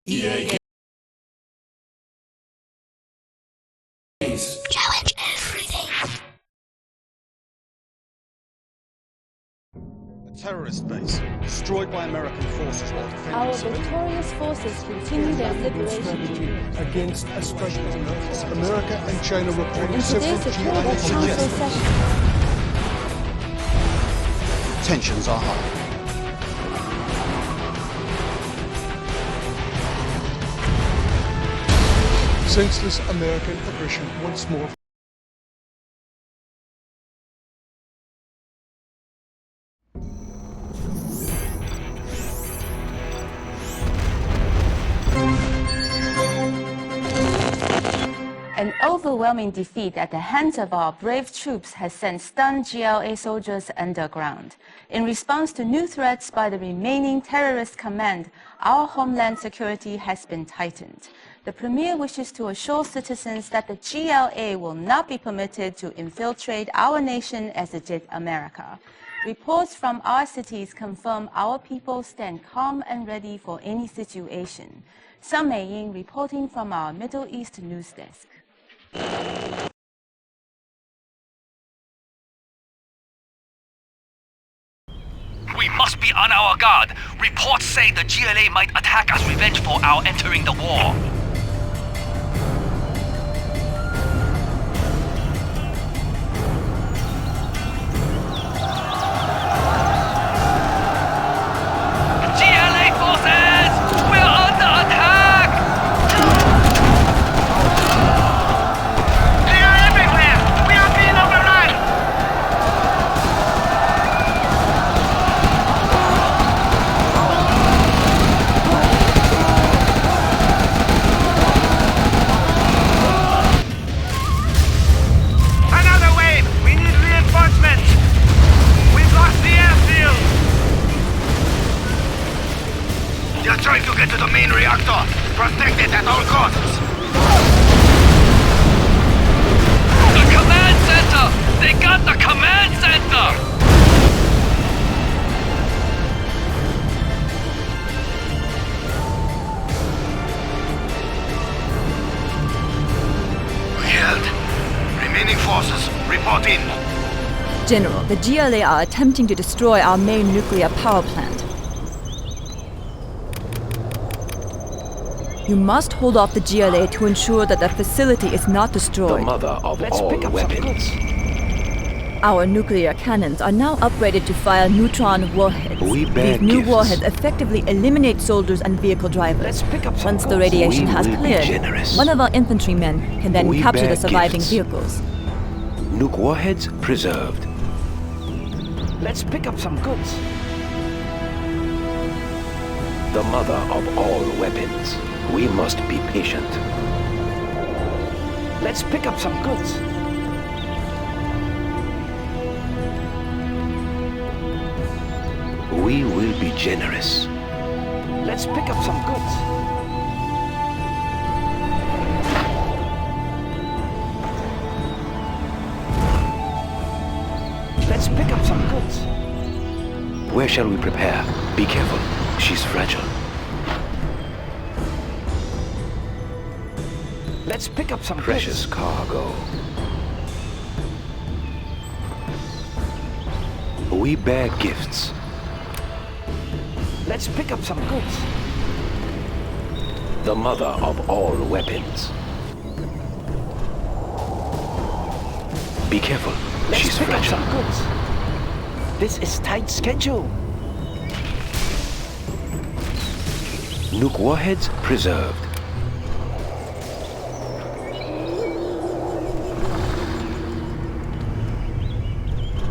EA games. Challenge everything. A terrorist base destroyed by American forces while defending Our civilians. victorious forces continue their liberation against a struggle. America and China reporting in several today's GI Security Council incidents. session. Tensions are high. Senseless American aggression once more. An overwhelming defeat at the hands of our brave troops has sent stunned GLA soldiers underground. In response to new threats by the remaining terrorist command, our homeland security has been tightened. The Premier wishes to assure citizens that the GLA will not be permitted to infiltrate our nation as it did America. Reports from our cities confirm our people stand calm and ready for any situation. Sun Mei-ying reporting from our Middle East news desk. We must be on our guard. Reports say the GLA might attack as revenge for our entering the war. GLA forces! We're under attack! They are everywhere! We are being overrun! Another wave! We need reinforcements! We've lost the airfield! They're trying to get to the main reactor! Protect it at all costs! The command center! They got the command center! We held. Remaining forces, report in. General, the GLA are attempting to destroy our main nuclear power plant. You must hold off the GLA to ensure that the facility is not destroyed. The mother of all weapons. Our nuclear cannons are now upgraded to fire neutron warheads. We bear These new gifts. warheads effectively eliminate soldiers and vehicle drivers. Once the radiation We has will be cleared, generous. one of our infantrymen can then We capture bear the surviving gifts. vehicles. Nuke warheads preserved. Let's pick up some goods. The mother of all weapons. We must be patient. Let's pick up some goods. We will be generous. Let's pick up some goods. Let's pick up some goods. Where shall we prepare? Be careful. She's fragile. Let's pick up some Precious goods. cargo. We bear gifts. Let's pick up some goods. The mother of all weapons. Be careful. Let's She's pick up fragile. some goods. This is tight schedule. Nuke warheads preserved.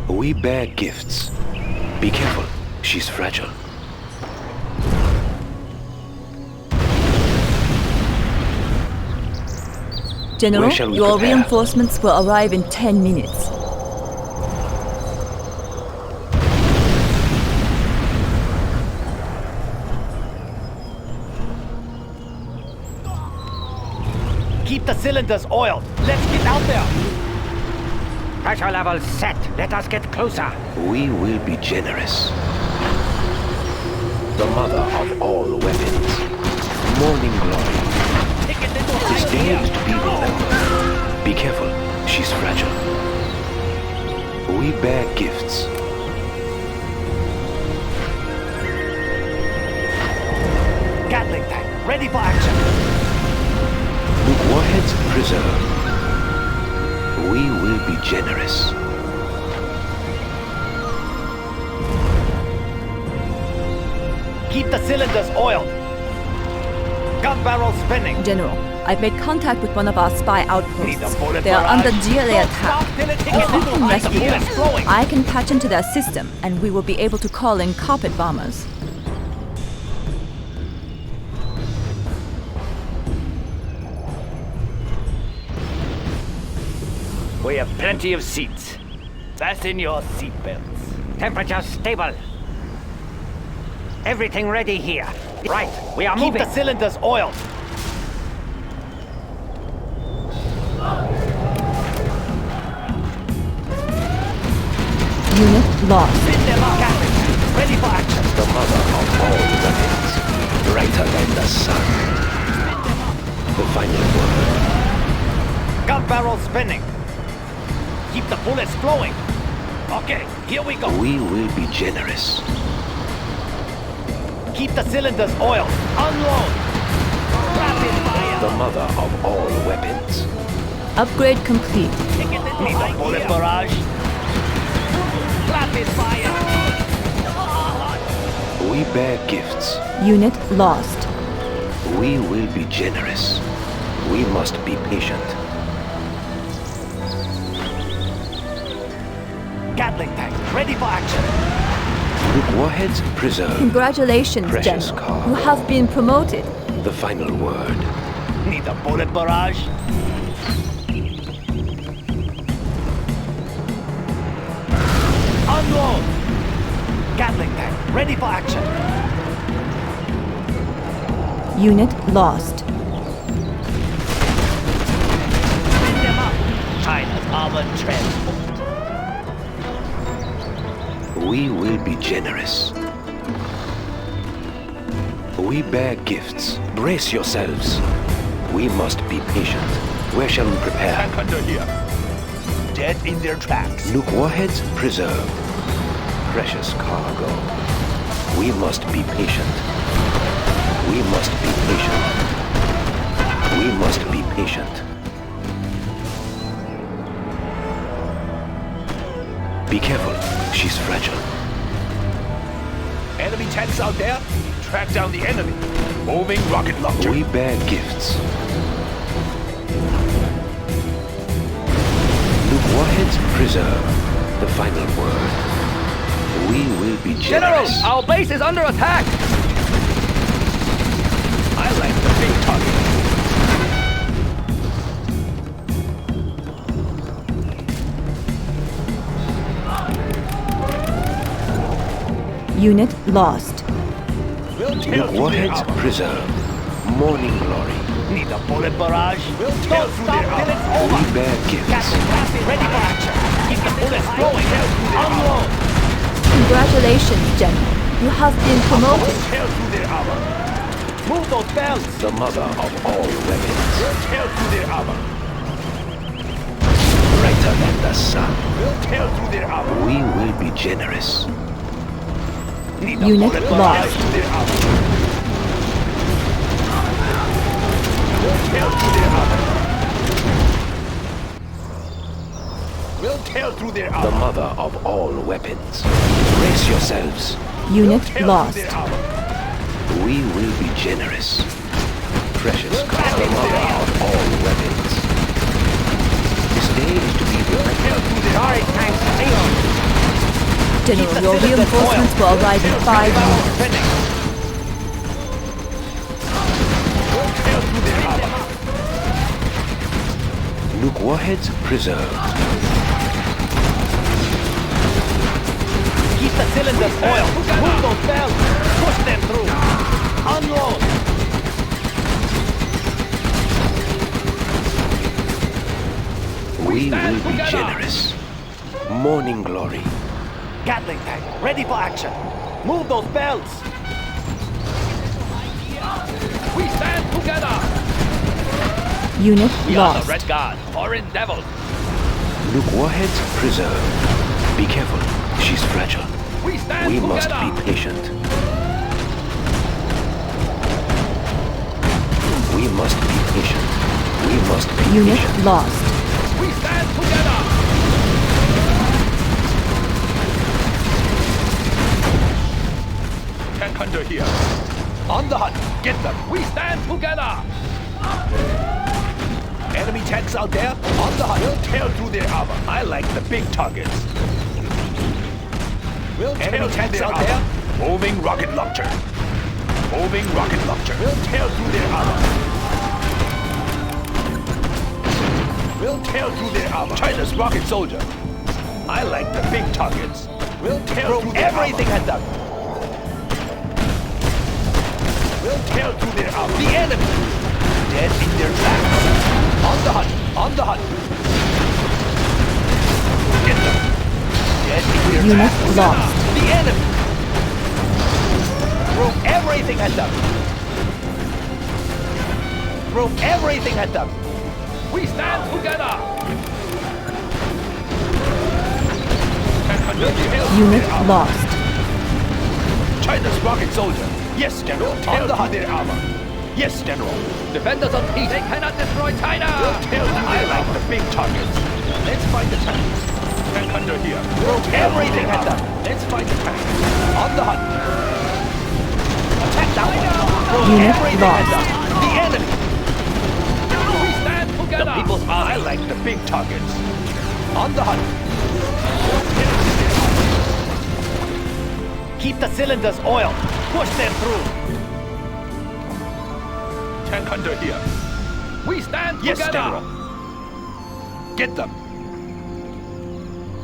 We bear gifts. Be careful. She's fragile. General, Where shall we your prepare? reinforcements will arrive in 10 minutes. Keep the cylinders oiled. Let's get out there. Pressure level set. Let us get closer. We will be generous. The mother of all weapons. Morning glory. This day is to be remembered. Be careful, she's fragile. We bear gifts. Gatling tank, ready for action. With warheads preserved, we will be generous. Keep the cylinders oiled. Gun barrel spinning. General, I've made contact with one of our spy Need a outposts. bullet They are under barrage. GLA Don't attack. stop till it If hits we the can bullet. rescue them, Bullet's flowing. I can patch into their system and we will be able to call in carpet bombers. We have plenty of seats. Fasten your seatbelts. Temperature stable. Everything ready here. Right, we are moving. Keep the cylinders oiled. Unit lost. Spin them up, Gatling. Ready for action. The mother of all weapons, brighter than the sun. The final word. Gun barrel spinning. Keep the bullets flowing. Okay, here we go. We will be generous. Keep the cylinders oiled. Unload. Rapid fire. The mother of all weapons. Upgrade complete. Need a bullet barrage. Rapid fire. We bear gifts. Unit lost. We will be generous. We must be patient. Gatling tank, ready for action. With warheads preserved, Congratulations, Precious General. cargo. You have been promoted. the final word. Need a bullet barrage. Unload. Gatling tank, ready for action. Unit lost. Pick them up. China's armored transport. We will be generous. We bear gifts. Brace yourselves. We must be patient. Where shall we prepare? Tank under here. Dead in their tracks. Nuke warheads preserved. Precious cargo. We must be patient. We must be patient. We must be patient. Be careful. She's fragile. Enemy tanks out there. Track down the enemy. Moving rocket launcher. We bear gifts. Nuke warheads preserved. The final word. We will be generous. our base is under attack. I like the big target. Unit lost. We'll tear Nuke through their warheads armor. preserved. Morning glory. Need a bullet barrage. We'll tear through their till it's armor. over. We bear gifts. Captain, ready for action. Keep the bullets flowing. Unload. Congratulations, General. You have been promoted. Tear through their armor. Move those bells. The mother of all weapons. We'll tear through their armor. Brighter than the sun. We'll tear through their armor. We will be generous. Need a Unit bullet lost. barrage. Through their armor. We'll tear through their armor. We'll tear through their The armor. mother of all weapons. Brace yourselves. Unit Tear lost. through their armor. We will be generous. Precious cargo. The mother of all weapons. This day is to be remembered. Sorry, tanks. Hang on. General, your reinforcements will arrive in 5 minutes. Spinning. We'll tear through their armor. Nuke warheads preserved. Keep the cylinders oiled. Move those bells. Push them through. Unload. We will be generous. Morning glory. Gatling tank, ready for action. Move those bells. We stand Unit We are lost. the Red Guard. Foreign devils. Nuke warheads preserved. Be careful. She's fragile. We stand We together. must be patient. We must be patient. We must be Unit patient. lost. We stand together. Tank hunter here. On the hunt. Get them. We stand together. Enemy tanks out there. On the hunt. We'll tear through their armor. I like the big targets. We'll enemy tanks out there. Moving rocket launcher. Moving rocket launcher. We'll tear through their armor. We'll tear through their armor. China's rocket soldier. I like the big targets. We'll tear through their everything at them. We'll tear through their armor. The enemy. Dead in their tracks. On the hunt. On the hunt. Get them. Dead in their Unit tracks. lost. The enemy. Throw everything at them. Throw everything at them. We stand together. Unit lost. China's rocket soldier. Yes, General. On the hunt. Their armor. Yes, General. Defenders of peace. They cannot destroy China. I like the big targets. Let's fight the tanks. Tank hunter here. Throw everything at them. Let's fight the tanks. On the hunt. Attack that one. Throw Unit everything lost. at them. The enemy. We stand together. The people's army. I like the big targets. On the hunt. Keep the cylinders oiled. Push them through. Tank hunter here. We stand Yes, together. General. Get them.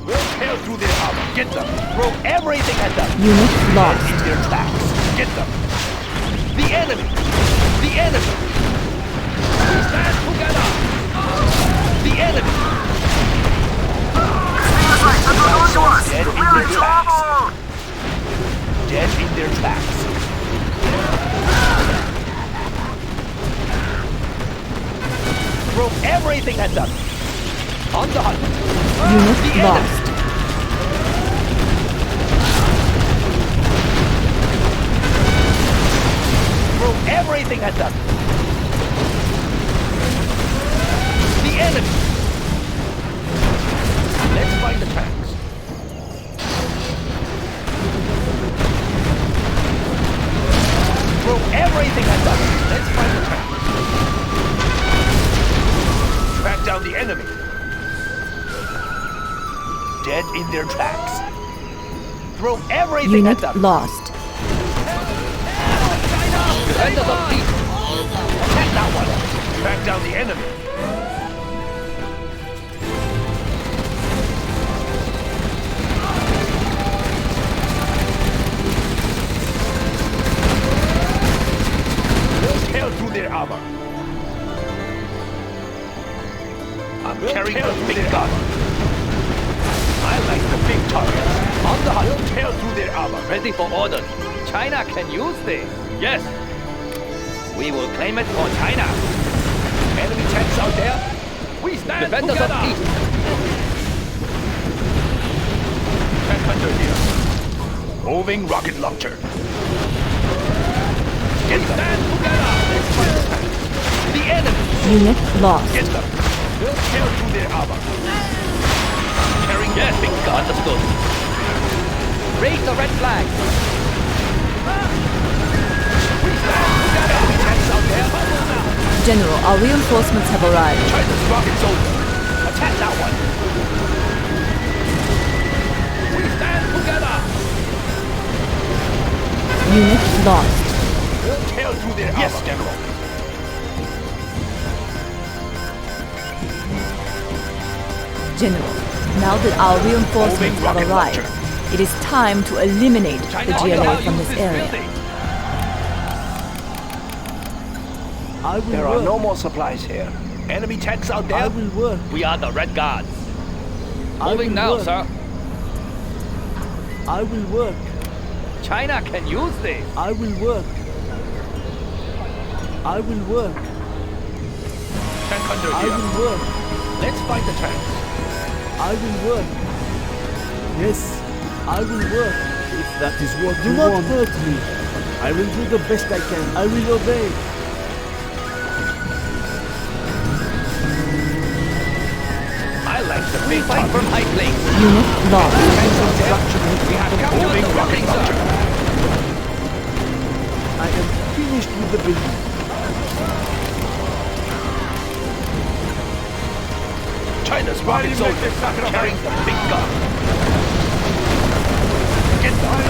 We'll tear through their armor. Get them. Throw everything at them. Unit Dead lost. in their tracks. Get them. The enemy. The enemy. We stand together. The enemy. Dead in their tracks. Dead in their tracks. Throw everything at them. On the hunt. Unit The enemy. lost. Throw everything at them. The enemy. Let's find the tanks. Throw everything at them. Let's find the tanks. Track down the enemy. Dead in their tracks. Throw everything Unit at them. lost. Defenders of peace. Attack that one. Track down the enemy. We'll tear through their armor. I'm carrying the big gun. I like the big targets. On the hunt. We'll tear through their armor. Ready for orders. China can use this. Yes. We will claim it for China. Enemy tanks out there. We stand Defenders together. of peace. Tank hunter here. Moving rocket launcher. Get them. Stand together. Let's fight the tanks. The enemy. Unit lost. Get them. We'll tear through their armor. Carrying Yes, understood. Raise the red flag. We stand together. Enemy tanks out there. General, our reinforcements have arrived. China's rocket soldier. Attack that one. We stand together. Unit lost. We'll tear through their armor. Yes, General. General, now that our reinforcements have rocket arrived, launcher. it is time to eliminate the China GLA will from use this area. building. There are no more supplies here. Enemy tanks out there. We are the Red Guards. Moving now, sir. I will work. China can use this. I will work. I will work. Tank Tank under I here. will work. Let's find the tanks. I will work. Yes, I will work. If that is what you want. Do not hurt me. I will do the best I can. I will obey. I like the big fight from high place. Unit lost. We have moving rocket launcher. I am finished with the building. China's rocket soldiers carrying the big gun. Get them!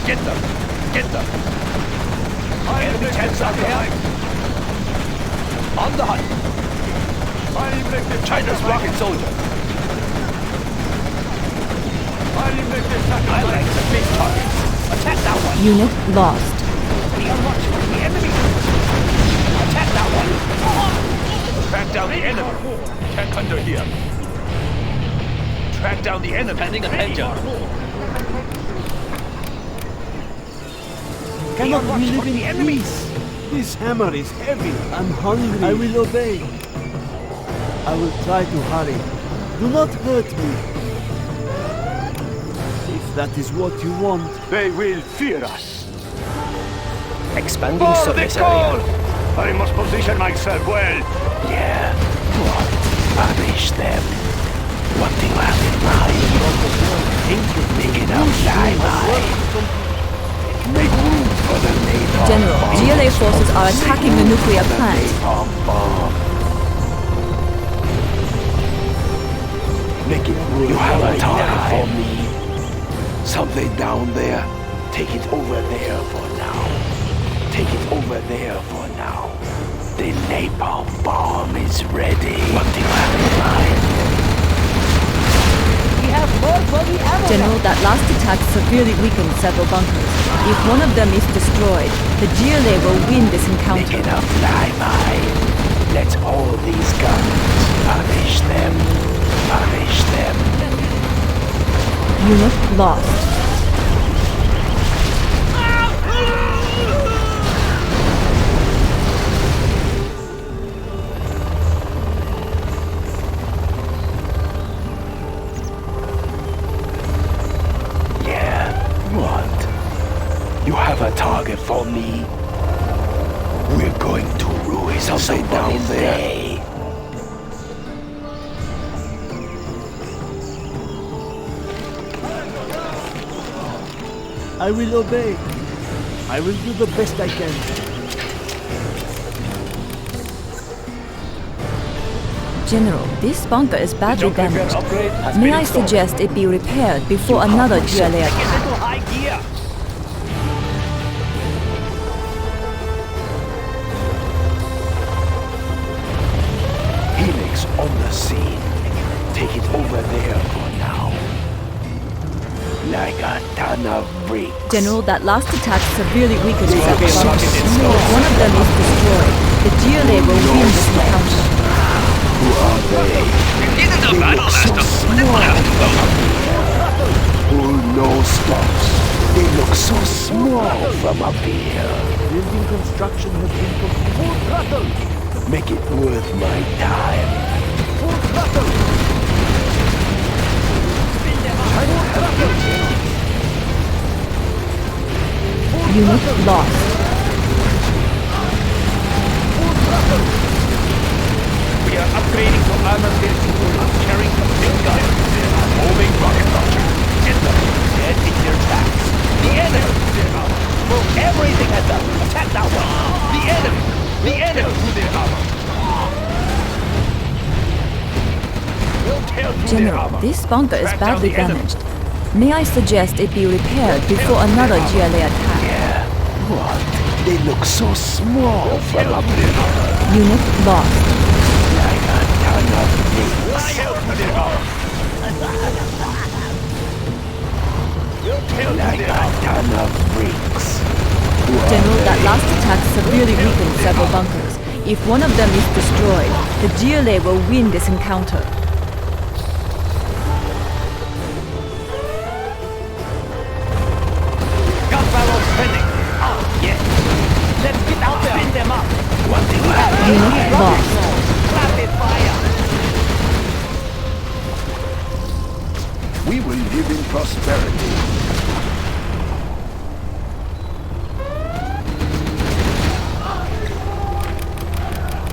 Get them! Get them! Enemy tanks are there. On the hunt. China's rocket soldier. I like the big targets. Attack that one. Unit lost. We are watching the enemy. Attack that one. Track down the enemy. Tank under here. Track down the enemy. Pending attention. Cannot we live in peace? This hammer is heavy. I'm hungry. I will obey. I will try to hurry. Do not hurt me. If that is what you want. They will fear us. Expanding surface area. I must position myself well. Yeah. What? Punish them. What do you have in mind? Make it up, Make room for the napalm. General, GLA forces are attacking the nuclear plant. Napalm bomb. Make it room. You have a target for me. Something down there. Take it over there for now. Take it over there for now. The napalm bomb is ready. What do you have in mind? General, that last attack severely weakened several bunkers. If one of them is destroyed, the GLA will win this Make encounter. it up, flyby. Let's hold these guns. Punish them. Punish them. Unit lost. You have a target for me. We're going to ruin something down there. I will obey. I will do the best I can. General, this bunker is badly damaged. May I suggest it be repaired before another GLA attack? Helix on the scene. Take it over there for now. Like a ton of bricks. General, that last attack severely weakened several bunkers. If one of them is destroyed, the GLA will win this encounter. Who are they? It isn't a battle, Master. But it will have to go. Pull no stops. They look so small from up here. Building construction has been completed. Full throttle! Make it worth my time. Full throttle! Unit lost. We are upgrading to armor piercing bullets carrying the big gun. Moving rocket launcher. Get them. Dead in their tracks. The enemy. Throw everything at them. Attack that one. The enemy. The enemy. We'll tear through their General, armor. this bunker is Track down badly the enemy. damaged. May I suggest it be repaired before another GLA attack? Yeah. What? They look so small from up there. Unit lost. Like a ton of bricks. Like a ton of bricks. General, that last attack severely weakened several bunkers. If one of them is destroyed, the GLA will win this encounter. Gun barrel spinning. Oh, yeah. Let's get out there. Spin them up. What do you have? Unit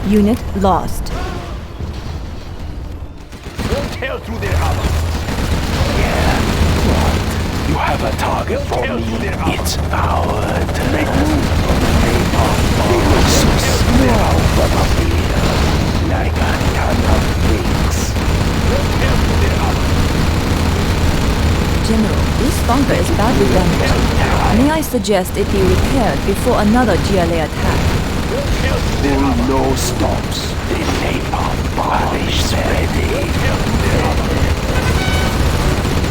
Unit lost. We'll tear through their armor. You have a target for Tear me. through their armor. It's our turn. They look so small from up here, like a ton of bricks. We'll tear through their armor. General, this bunker is badly damaged. May I suggest it be repaired before another GLA attack? We'll tear through their Pull armor. no stops. The napalm bomb is ready. Tear through their armor.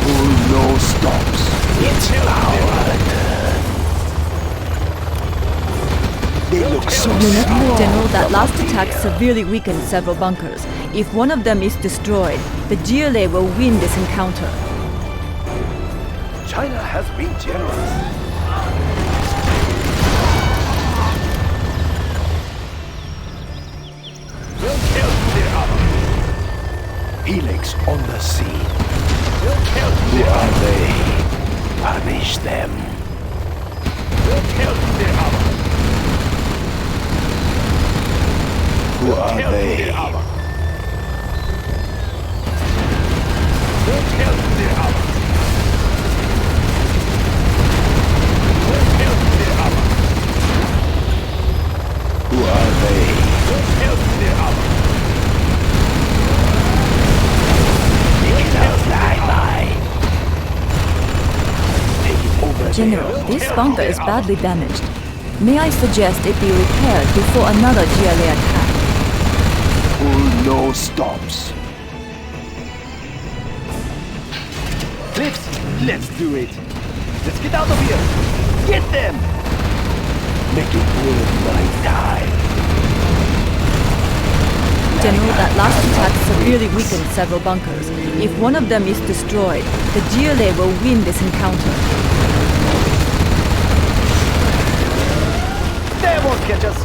Pull no stops. It's our turn. They look so small. General, that last attack severely weakened several bunkers. If one of them is destroyed, the GLA will win this encounter. China has been generous. We'll tear through their armor. Helix on the scene. We'll tear through Who their are armor. they? Punish them. We'll tear through their armor. Who are Tear through they? their armor. We'll tear through their armor. We'll tear through their armor. Who are they? We'll tear through their armor. Take it over General, there. this bunker is badly damaged. May I suggest it be repaired before another GLA attack? Pull no stops. Clips, let's do it. Let's get out of here. Get them. Make it worth my time. General, that last attack severely weakened several bunkers. If one of them is destroyed, the GLA will win this encounter. They won't catch us.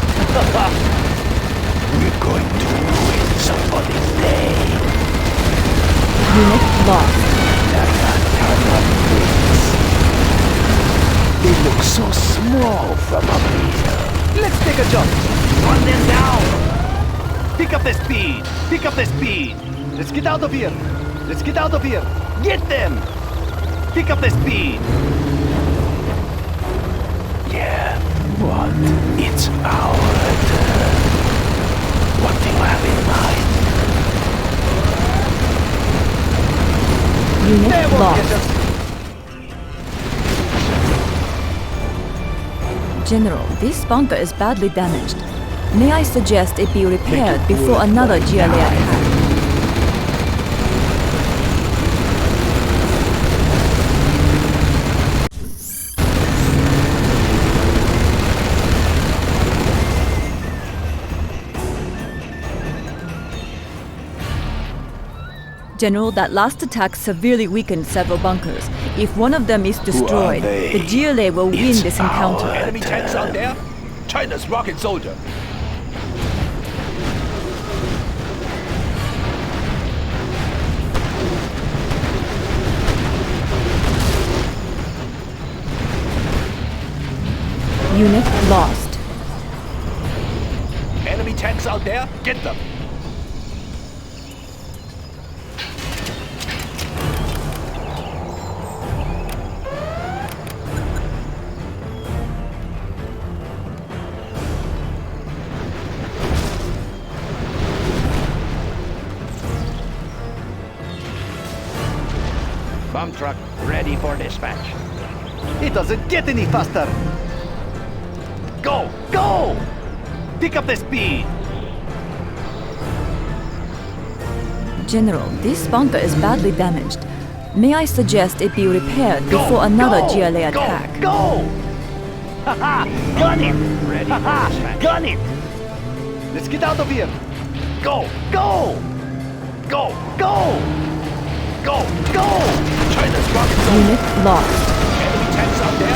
We're going to ruin somebody's day. Unit lost. Like a ton of bricks. They look so small from up here. Let's take a jump. Run them down. Pick up the speed. Pick up the speed. Let's get out of here. Let's get out of here. Get them. Pick up the speed. Yeah, what? It's our turn. What do you have in mind? They Unit won't catch lost. us. General, this bunker is badly damaged. May I suggest it be repaired before another GLA attack? General, that last attack severely weakened several bunkers. If one of them is destroyed, they? the GLA will win It's this encounter. our Enemy tanks out there. China's rocket soldier. Unit lost. Enemy tanks out there. Get them. Bomb truck ready for dispatch. It doesn't get any faster. Go! Go! Pick up the speed. General, this bunker is badly damaged. May I suggest it be repaired Go! before another Go! GLA Go! attack? Go! Haha! Gun it! Ready for Haha! dispatch. Gun it! Let's get out of here. Go! Go! Go! Go! Go! Go! China's rocket soldier. Unit lost. Enemy tanks out there.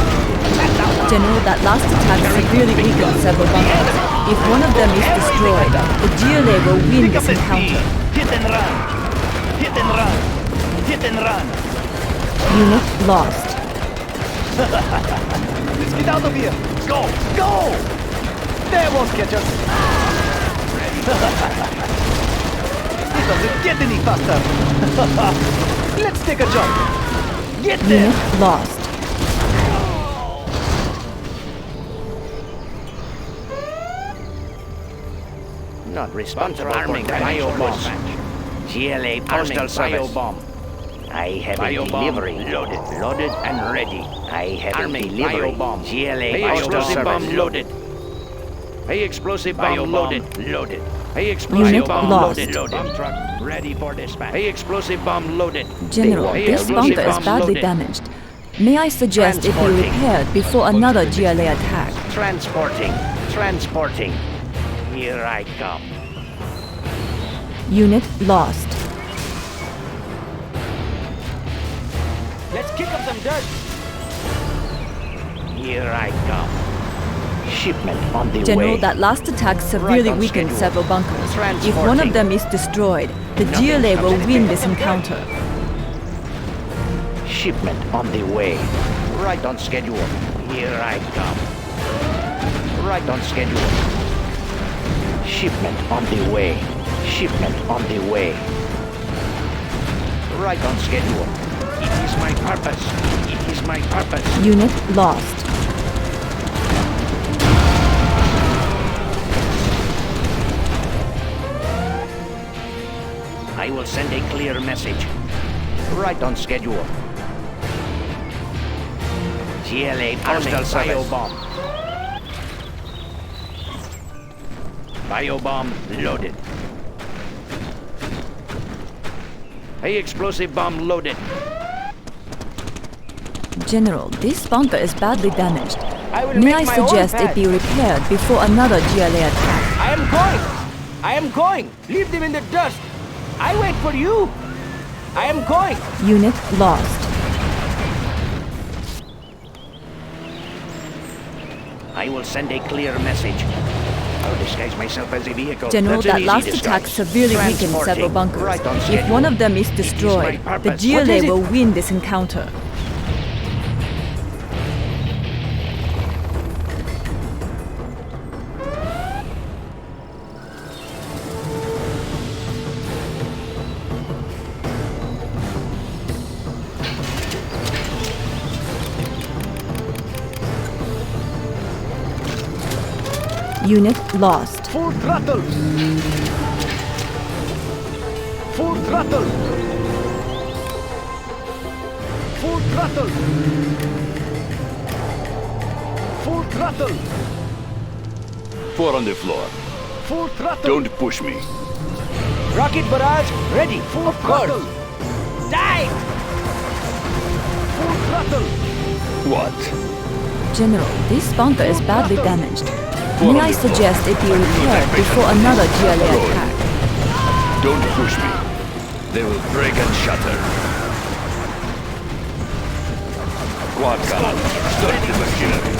Attack now. General, that last attack severely weakened several bunkers. If one of them is destroyed, the GLA will win Pick up this the speed. encounter. Hit and run. Hit and run. Hit and run. Unit lost. Let's get out of here. Go! Go! They won't catch us. Ready It doesn't get any faster. Let's take a jump. Get there. Unit lost. Not responsible for bio-bomb. GLA postal service. Bomb. I have a delivery. Loaded and ready. I have a delivery. Bomb. GLA postal service. Loaded. A explosive bomb loaded. A explosive Unit bomb lost. loaded. Bomb truck ready for dispatch. A explosive bomb loaded. General, this bunker is badly damaged. May I suggest it be repaired before another GLA attack? Transporting. Here I come. Unit lost. Let's kick up some dirt. Here I come. Shipment on the General, way. that last attack severely on weakened schedule. several bunkers. If one Transporting. of them is destroyed, the Nothing GLA will comes win in. this encounter. Shipment on the way. Right on schedule. Here I come. Right on schedule. Shipment on the way. Shipment on the way. Right on schedule. It is my purpose. It is my purpose. Unit lost. I will send a clear message. Right on schedule. GLA postal service. Biobomb loaded. A explosive bomb loaded. General, this bunker is badly damaged. will May make I my own suggest it path. be repaired before another GLA attack? I am going. Leave them in the dust. I wait for you. I am going. Unit lost. I will send a clear message. I'll disguise myself as a vehicle. General, That's an that easy last disguise. attack severely weakened several Transporting. bunkers. Right on If schedule. one of them is my destroyed, the purpose. What GLA is it? will win this encounter. Unit lost. Full throttle. Full throttle. Full throttle. Full throttle. 4 on the floor. Full throttle. Don't push me. Rocket barrage ready. Full throttle. Die! Full throttle. What? General, this bunker is badly damaged. Four May on I the floor. suggest it be repaired before another GLA attack? Don't push me. They will break and shatter. Quad cannon. Start the machinery.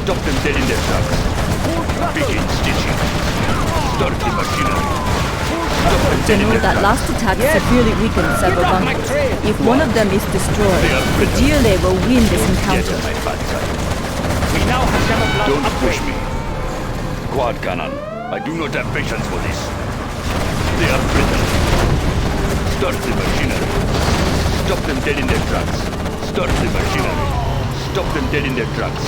Stop them dead in their tracks. Begin stitching. Start the machinery. Stop them dead in General, their that tracks. last attack severely weakened several off my bunkers. trail. If one of them is destroyed, They are the brittle. GLA will win this Get encounter. on my backside. We now have camouflage Don't push upgrade. me. Quad cannon. I do not have patience for this. They are brittle. Start the machinery. Stop them dead in their tracks. Start the machinery. Stop them dead in their tracks.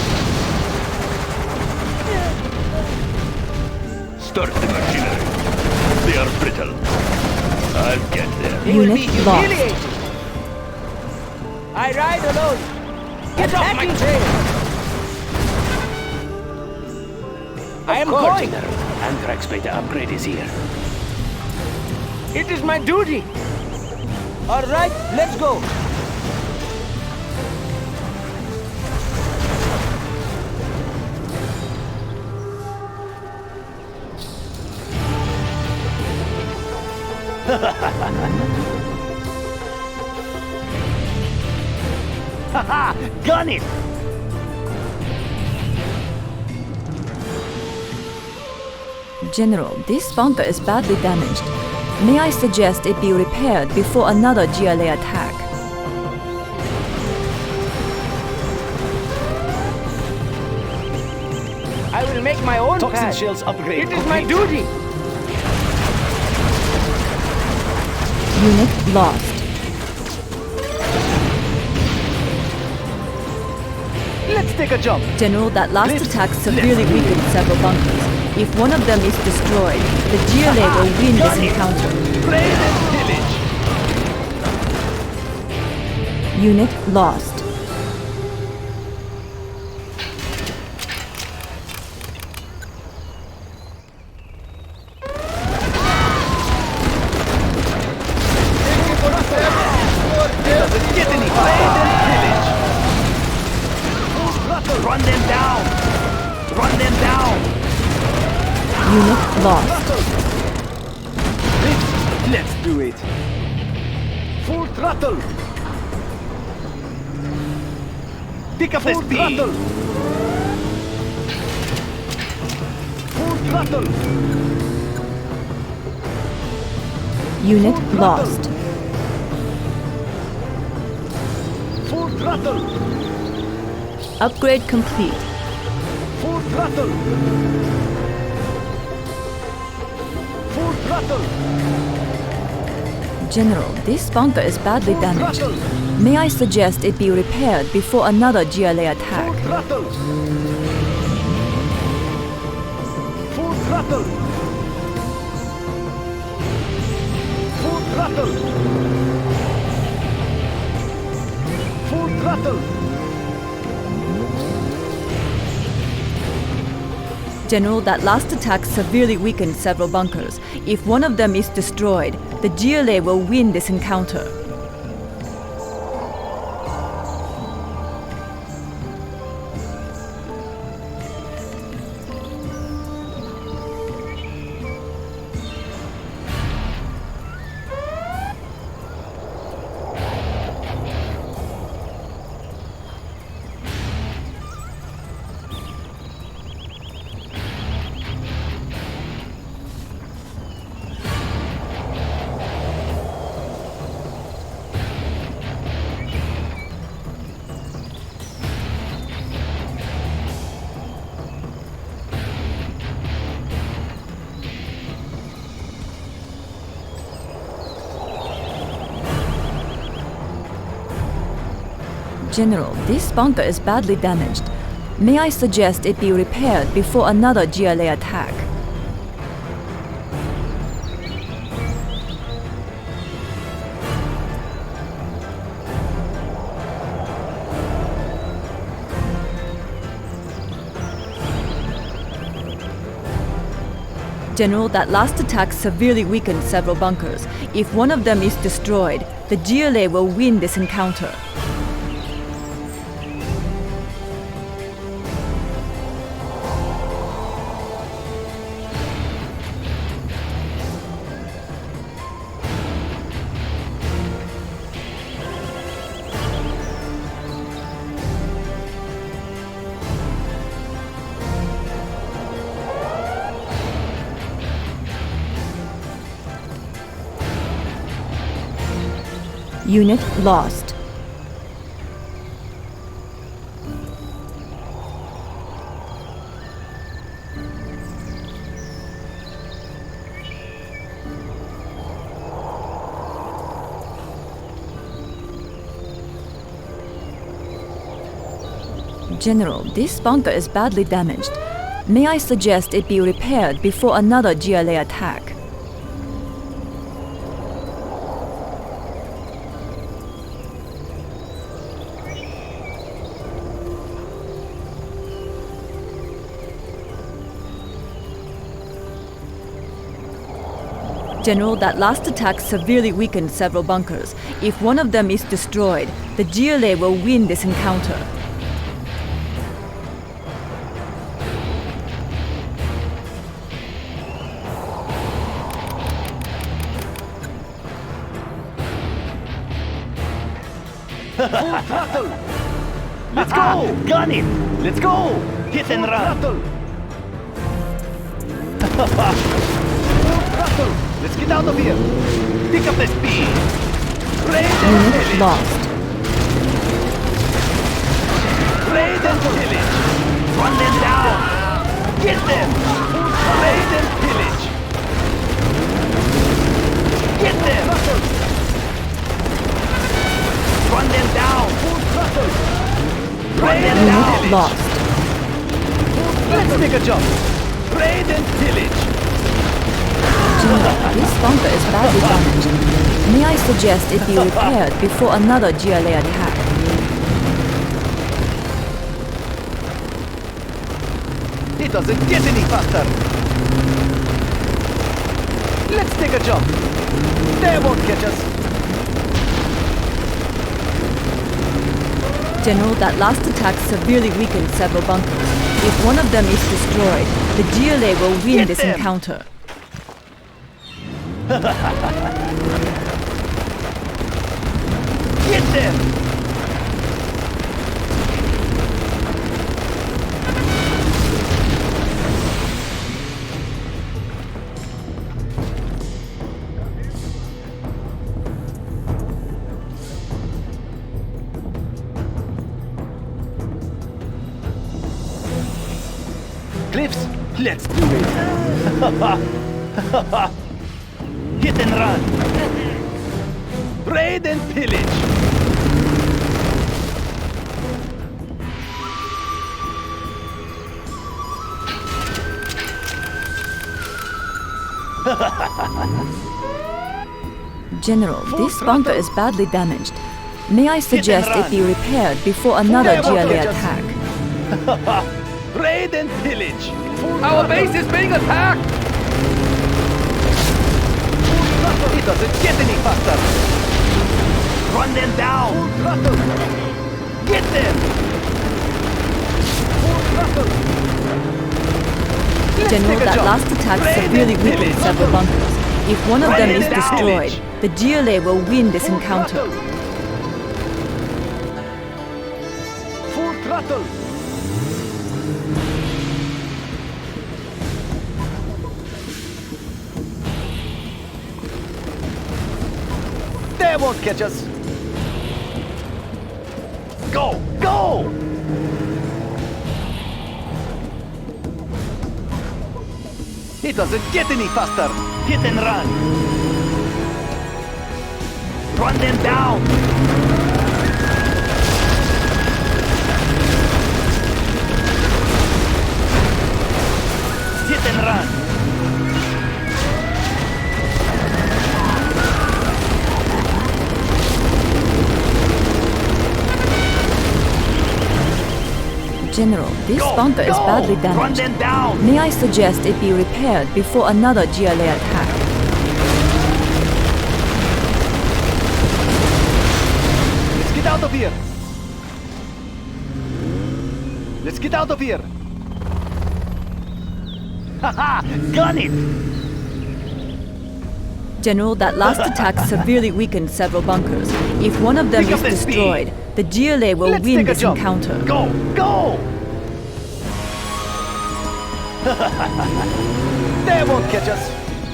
Start the machinery. They are brittle. I'll get there. They will be Unit lost. humiliated. I ride alone. Get off my trail. I am going. Anthrax beta upgrade is here. It is my duty. All right, let's go. Haha! Gun it! General, this bunker is badly damaged. May I suggest it be repaired before another GLA attack? I will make my own Toxin path. shells upgrade It is my complete. duty. Unit lost. Let's take a jump. General, that last Let's- attack severely let's- weakened several bunkers. If one of them is destroyed, the GLA will win this encounter. Raid and pillage. Unit lost. Doesn't get any raid and pillage. Full throttle. Run them down. Run them down. Unit lost. Let's do it. Full throttle. Pick up the speed. Full throttle. Unit lost. Full throttle. Upgrade complete. Full throttle. Full throttle. General, this bunker is badly Full damaged. throttle. May I suggest it be repaired before another GLA attack? Full throttle. Full throttle. Full throttle. Full throttle. General, that last attack severely weakened several bunkers. If one of them is destroyed, the GLA will win this encounter. General, this bunker is badly damaged. May I suggest it be repaired before another GLA attack? General, that last attack severely weakened several bunkers. If one of them is destroyed, the GLA will win this encounter. Unit lost. General, this bunker is badly damaged. May I suggest it be repaired before another GLA attack? General, that last attack severely weakened several bunkers. If one of them is destroyed, the GLA will win this encounter. Full throttle. Let's go. Gun it. Let's go. Hit and run. Full throttle. Let's get out of here. Pick up the speed. Raid and Unit pillage. lost. Raid and pillage. Run them down. Get them. Raid and pillage. Get them. Run them down! Full throttle! Run them Unit down! lost. Let's take a jump! Raid and pillage! General, this bunker is badly damaged. May I suggest it be repaired before another GLA attack? It doesn't get any faster! Let's take a jump! They won't catch us! General, that last attack severely weakened several bunkers. If one of them is destroyed, the GLA will win Get this them! encounter. Get them! Cliffs, let's do it! Hit and run! Raid and pillage! General, this bunker is badly damaged. May I suggest it be repaired before another GLA attack? Raid and pillage! Our base is being attacked! It doesn't get any faster! Run them down! Full throttle! Get them! Full throttle! Let's General, take a that jump. last attack Raid severely and weakened pillage. several bunkers. If one of them Raid is and destroyed, pillage. the GLA will win this Full encounter. throttle. Full throttle! They won't catch us! Go! Go! It doesn't get any faster! Hit and run! Run them down! Hit and run! General, this Go! bunker is Go! badly Run damaged. them down! May I suggest it be repaired before another GLA attack? Let's get out of here! Let's get out of here! Haha! Got it! General, that last attack severely weakened several bunkers. If one of them Pick is up the speed. destroyed, the GLA will Let's win take a this jump. encounter. Go! Go! They won't catch us!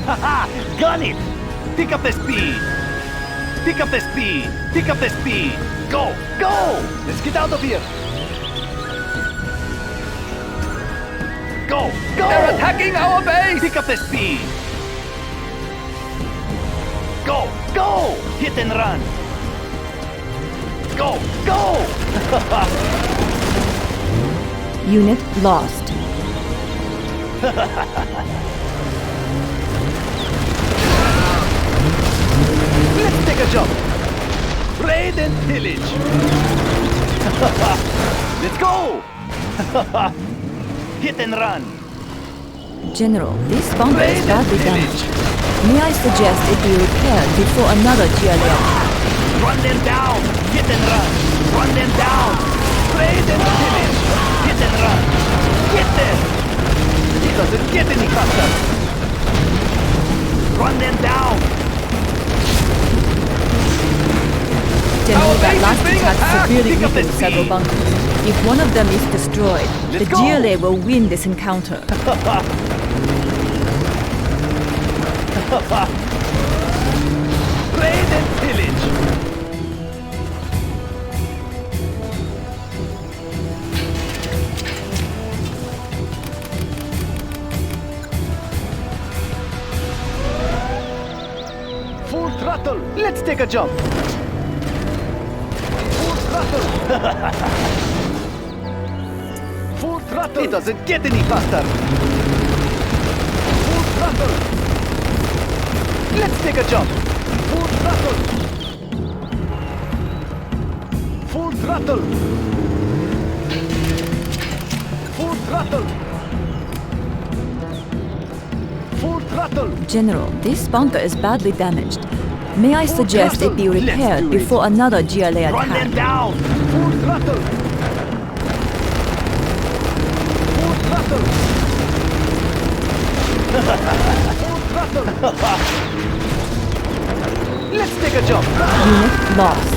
Haha! Got it! Pick up the speed! Pick up the speed! Pick up the speed! Go! Go! Let's get out of here! Go! Go! They're attacking our base! Pick up the speed! Go! Go! Hit and run! Go! Go! Unit lost. Let's take a jump! Raid and pillage! Let's go! Hit and run! General, this bunker is Raid and badly pillage! damaged. May I suggest it be repaired before another GLA attack? Run them down! Hit and run! Run them down! Raid and pillage! Hit and run! Get them! It doesn't get any faster! Run them down! General, that base is last being attack attacked. severely Pick up the weakened several speed. bunkers. If one of them is destroyed, Let's the go. GLA will win this encounter. Raid and pillage! Full throttle! Let's take a jump! Full throttle! It doesn't get any faster! Full throttle! Let's take a jump! Full throttle! Full throttle! Full throttle! Full throttle! General, this bunker is badly damaged. May I suggest it be repaired before another GLA Run them attack? down! Full throttle! Full throttle! Full throttle! Let's take a jump! Unit lost.